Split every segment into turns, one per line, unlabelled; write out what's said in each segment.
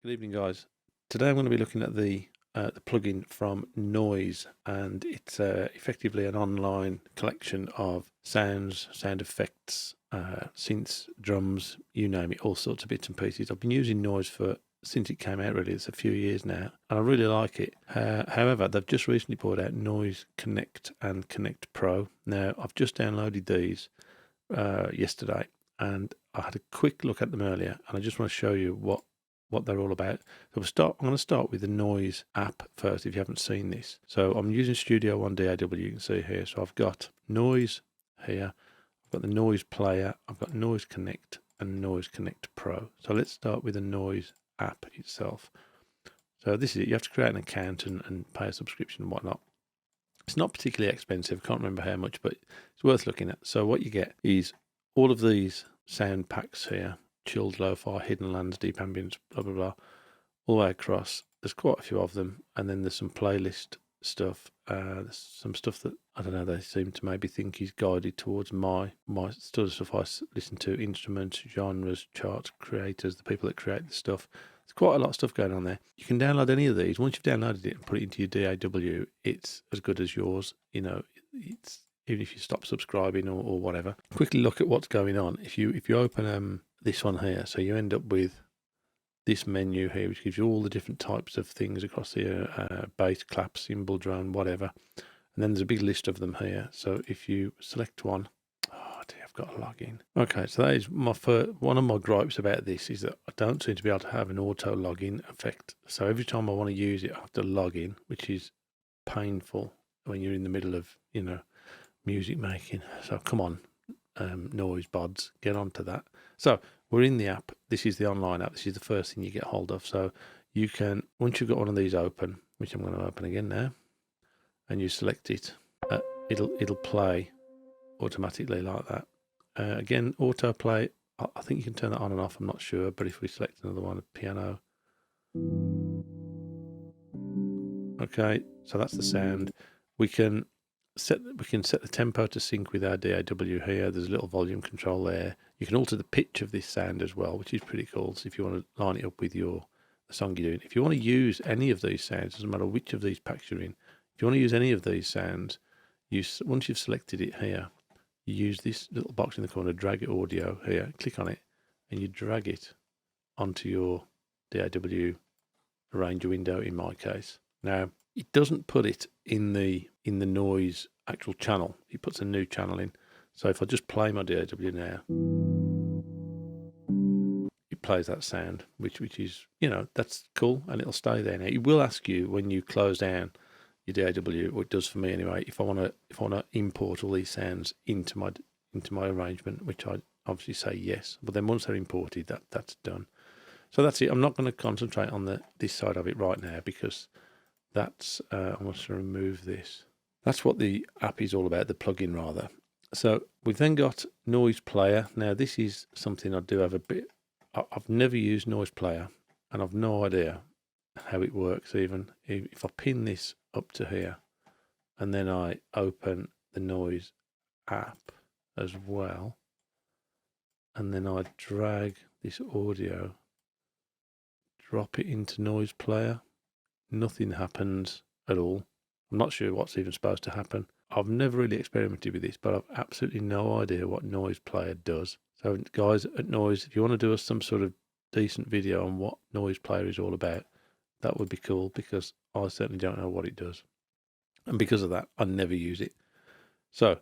Good evening, guys. Today I'm going to be looking at the plugin from Noiiz, and it's effectively an online collection of sounds, sound effects, synths, drums, you name it, all sorts of bits and pieces. I've been using Noiiz since it came out. Really, it's a few years now, and I really like it. However, they've just recently brought out Noiiz Connect and Connect Pro. Now, I've just downloaded these yesterday, and I had a quick look at them earlier, and I just want to show you what they're all about. So I'm going to start with the Noiiz app first, if you haven't seen this. So I'm using Studio One DAW, you can see here. So I've got Noiiz here, I've got the Noiiz player, I've got Noiiz Connect and Noiiz Connect Pro. So let's start with the Noiiz app itself. So this is it. You have to create an account and pay a subscription and whatnot. It's not particularly expensive. I can't remember how much, but it's worth looking at. So what you get is all of these sound packs here: chilled, lo-fi, hidden lands, deep ambience, blah blah blah, all the way across. There's quite a few of them, and then there's some playlist stuff. There's some stuff that I don't know. They seem to maybe think is guided towards my sort of stuff I listen to: instruments, genres, charts, creators, the people that create the stuff. There's quite a lot of stuff going on there. You can download any of these. Once you've downloaded it and put it into your DAW, it's as good as yours. You know, it's even if you stop subscribing or whatever. Quickly look at what's going on. If you open this one here, so you end up with this menu here, which gives you all the different types of things across here: bass, clap, cymbal, drone, whatever. And then there's a big list of them here. So if you select one, oh dear, I've got to log in. Okay, so that is one of my gripes about this is that I don't seem to be able to have an auto login effect. So every time I want to use it, I have to log in, which is painful when you're in the middle of, music making. So come on, Noiiz bods, get onto that. So we're in the app. This is the online app. This is the first thing you get hold of. So you can, once you've got one of these open, which I'm going to open again now, and you select it, it'll play automatically like that. Again, autoplay, I think you can turn that on and off. I'm not sure, but if we select another one, a piano. Okay, so that's the sound. We can set the tempo to sync with our DAW here. There's a little volume control there. You can alter the pitch of this sound as well, which is pretty cool. So if you want to line it up with the song you're doing, if you want to use any of these sounds, doesn't matter which of these packs you're in, if you want to use any of these sounds, once you've selected it here, you use this little box in the corner, drag it audio here, click on it, and you drag it onto your DAW arranger window in my case. Now, it doesn't put it in the Noiiz actual channel. It puts a new channel in. So if I just play my DAW now, it plays that sound, which is, that's cool, and it'll stay there. Now, it will ask you when you close down your DAW, or it does for me anyway, if I want to import all these sounds into my arrangement, which I obviously say yes. But then once they're imported, that's done. So that's it. I'm not going to concentrate on this side of it right now because that's I want to remove this. That's what the app is all about, the plugin rather. So we've then got Noiiz Player. Now this is something I do have a bit. I've never used Noiiz Player, and I've no idea how it works. Even if I pin this up to here, and then I open the Noiiz app as well, and then I drag this audio, drop it into Noiiz Player, nothing happens at all. I'm not sure what's even supposed to happen. I've never really experimented with this, but I've absolutely no idea what Noiiz Player does. So guys at Noiiz, if you want to do us some sort of decent video on what Noiiz Player is all about, that would be cool, because I certainly don't know what it does. And because of that, I never use it. So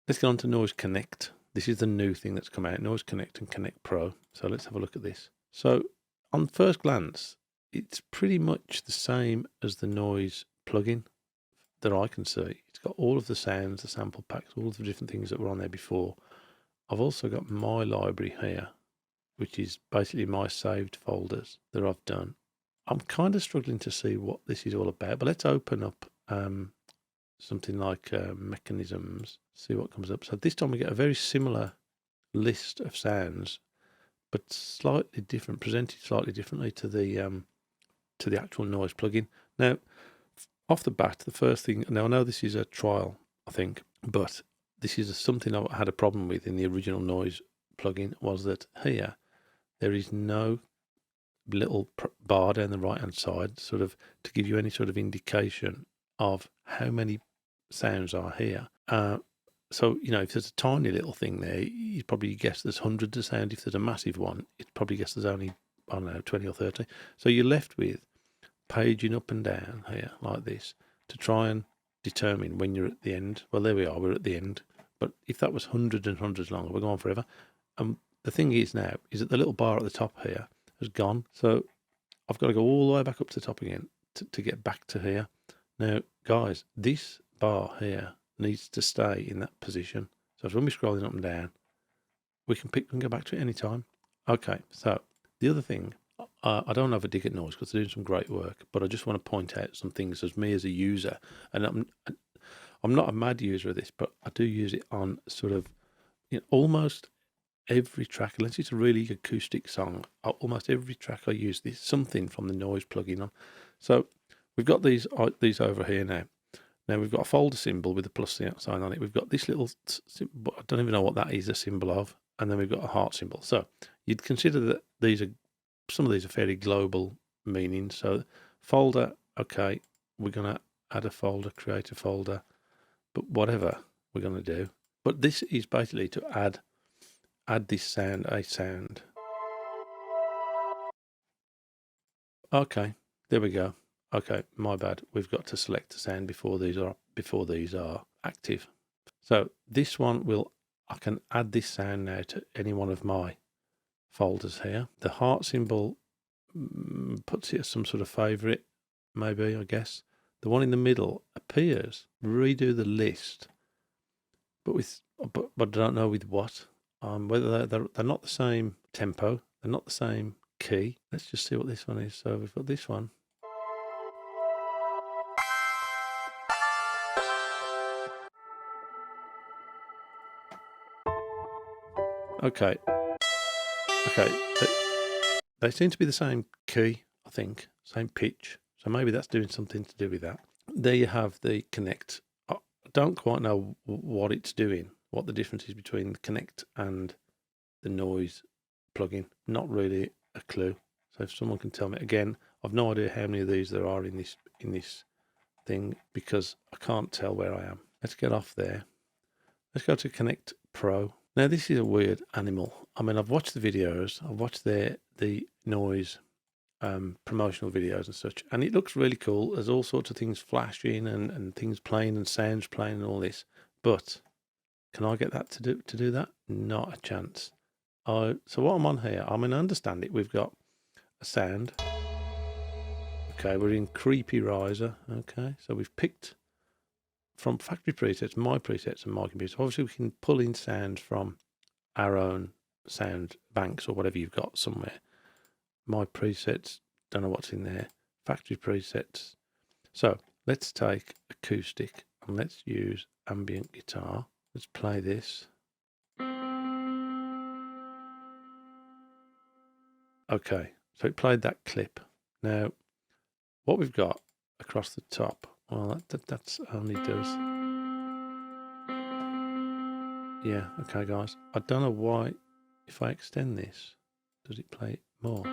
let's get on to Noiiz Connect. This is the new thing that's come out, Noiiz Connect and Connect Pro. So let's have a look at this. So on first glance, it's pretty much the same as the Noiiz plugin that I can see. It's got all of the sounds, the sample packs, all of the different things that were on there before. I've also got my library here, which is basically my saved folders that I've done. I'm kind of struggling to see what this is all about, but let's open up something like mechanisms, see what comes up. So this time we get a very similar list of sounds, but slightly different, presented slightly differently to the actual Noiiz plugin. Now, off the bat, the first thing, now I know this is a trial, I think, but this is something I had a problem with in the original Noiiz plugin, was that here there is no little bar down the right hand side, sort of to give you any sort of indication of how many sounds are here. So, you know, if there's a tiny little thing there, you'd probably guess there's hundreds of sound. If there's a massive one, you'd probably guess there's only, I don't know, 20 or 30. So you're left with paging up and down here like this to try and determine when you're at the end. Well, there we are, we're at the end. But if that was hundreds and hundreds long, we're going forever. The thing is now, is that the little bar at the top here has gone. So I've got to go all the way back up to the top again to get back to here. Now, guys, this bar here needs to stay in that position. So when we're scrolling up and down, we can go back to it any time. Okay, so the other thing, I don't have a dig at Noiiz because they're doing some great work, but I just want to point out some things as me as a user. And I'm not a mad user of this, but I do use it on sort of, you know, almost every track, unless it's a really acoustic song, almost every track I use this something from the Noiiz plugin on. So we've got these over here now. Now we've got a folder symbol with a plus sign on it. We've got this little symbol, I don't even know what that is a symbol of, and then we've got a heart symbol. So you'd consider that some of these are fairly global meanings. So folder, okay, we're going to add a folder, create a folder, but whatever we're going to do. But this is basically to add this sound, a sound. Okay, there we go. Okay, my bad. We've got to select a sound before these are active. So this one I can add this sound now to any one of my folders here. The heart symbol puts it as some sort of favorite, maybe, I guess. The one in the middle appears. Redo the list, but I don't know with what. Whether they're not the same tempo, they're not the same key. Let's just see what this one is. So we've got this one. Okay. They seem to be the same key, I think, same pitch. So maybe that's doing something to do with that. There you have the connect. I don't quite know what it's doing, what the difference is between the connect and the Noiiz plugin. Not really a clue. So if someone can tell me, again, I've no idea how many of these there are in this thing because I can't tell where I am. Let's get off there. Let's go to Connect Pro. Now this is a weird animal. I mean, I've watched the videos. I've watched the Noiiz promotional videos and such, and it looks really cool. There's all sorts of things flashing and things playing and sounds playing and all this. But can I get that to do that? Not a chance. So what I'm on here, I mean, I understand it. We've got a sound. Okay, we're in Creepy Riser. Okay, so we've picked from factory presets, my presets and my computer. Obviously, we can pull in sounds from our own sound banks or whatever you've got somewhere. My presets, don't know what's in there. Factory presets. So let's take acoustic and let's use ambient guitar. Let's play this. Okay, so it played that clip. Now, what we've got across the top, well, that's only does. Yeah, okay, guys. I don't know why, if I extend this, does it play more?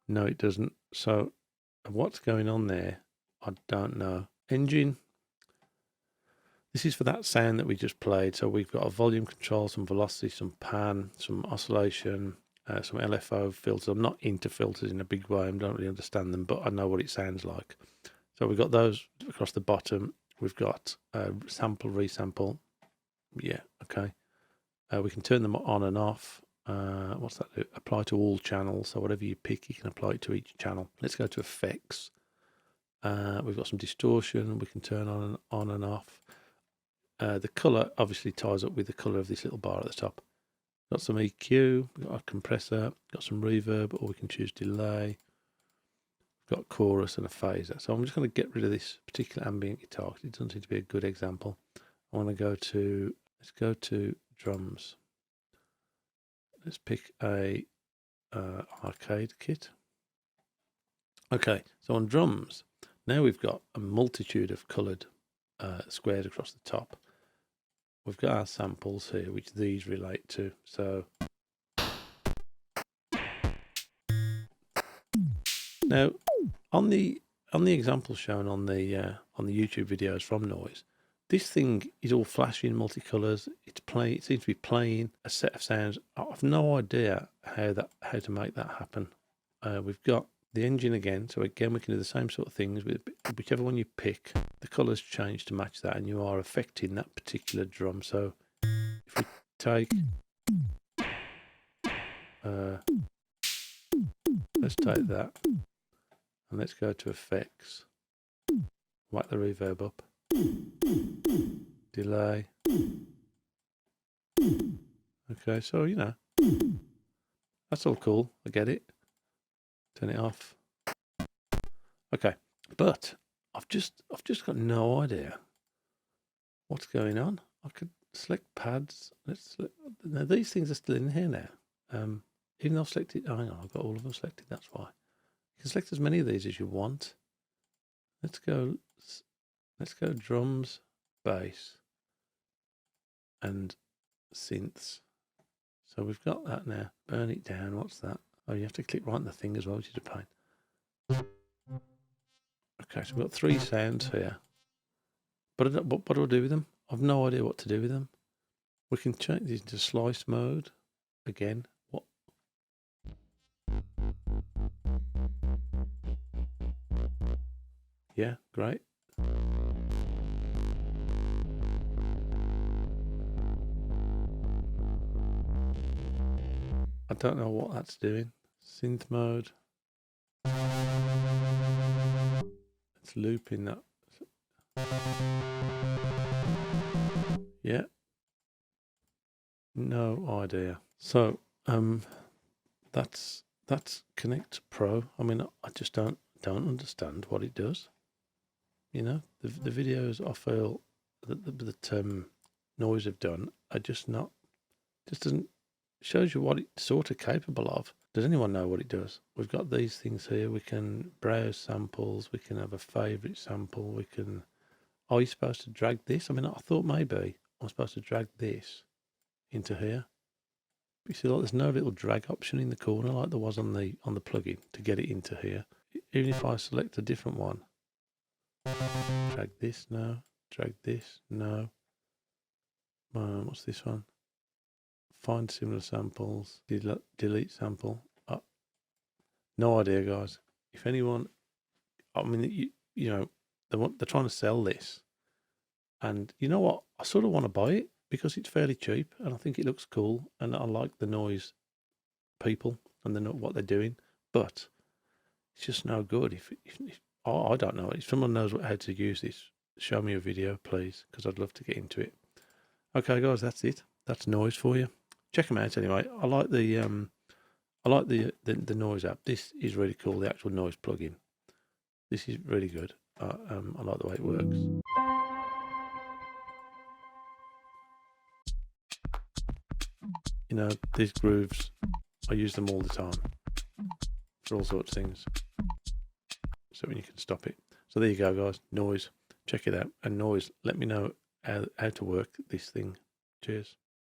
No, it doesn't. So what's going on there? I don't know. Engine. This is for that sound that we just played. So we've got a volume control, some velocity, some pan, some oscillation, some LFO filters. I'm not into filters in a big way. I don't really understand them, but I know what it sounds like. So we've got those across the bottom. We've got sample, resample. Yeah, okay. We can turn them on and off. What's that do? Apply to all channels. So whatever you pick, you can apply it to each channel. Let's go to effects. We've got some distortion. We can turn on and off. The color obviously ties up with the color of this little bar at the top. Got some EQ. We've got a compressor. Got some reverb, or we can choose delay. We've got a chorus and a phaser. So I'm just going to get rid of this particular ambient guitar because it doesn't seem to be a good example. I want to go to, let's go to drums. Let's pick a arcade kit. Okay, so on drums, now we've got a multitude of coloured squares across the top. We've got our samples here, which these relate to. So Now, on the example shown on the YouTube videos from Noiiz, this thing is all flashy in multicolours. It seems to be playing a set of sounds. I've no idea how to make that happen. We've got the engine again, so again we can do the same sort of things with whichever one you pick. The colours change to match that, and you are affecting that particular drum. So if we take, let's take that, and let's go to effects. Whack the reverb up. Delay. Okay, so you know, that's all cool. I get it. Turn it off. Okay, but I've just got no idea what's going on. I could select pads. Now these things are still in here now. Even though I've selected, oh, hang on, I've got all of them selected. That's why. You can select as many of these as you want. Let's go drums, bass, and synths. So we've got that now. Burn it down. What's that? Oh, you have to click right on the thing as well, which is a pain. Okay, so we've got 3 sounds here. But what do I do with them? I've no idea what to do with them. We can change these into slice mode again. What? Yeah, great. I don't know what that's doing. Synth mode. It's looping that. Yeah. No idea. So that's Connect Pro. I mean, I just don't understand what it does. You know, the videos I feel that Noiiz have done are just doesn't shows you what it's sort of capable of. Does anyone know what it does? We've got these things here. We can browse samples. We can have a favorite sample. We can. Are you supposed to drag this? I mean, I thought maybe I'm supposed to drag this into here. But you see, like, there's no little drag option in the corner like there was on the plugin to get it into here. Even if I select a different one, drag this, no. Drag this, no. What's this one? Find similar samples. Delete sample. No idea, guys. If anyone, I mean, you know, they're trying to sell this, and you know what? I sort of want to buy it because it's fairly cheap, and I think it looks cool, and I like the Noiiz people and what they're doing. But it's just no good. If I don't know, if someone knows how to use this, show me a video, please, because I'd love to get into it. Okay, guys, that's it. That's Noiiz for you. Check them out anyway. I like the Noiiz app. This is really cool. The actual Noiiz plugin. This is really good. I like the way it works. You know, these grooves, I use them all the time for all sorts of things. So when you can stop it. So there you go, guys. Noiiz. Check it out. And Noiiz, let me know how to work this thing. Cheers.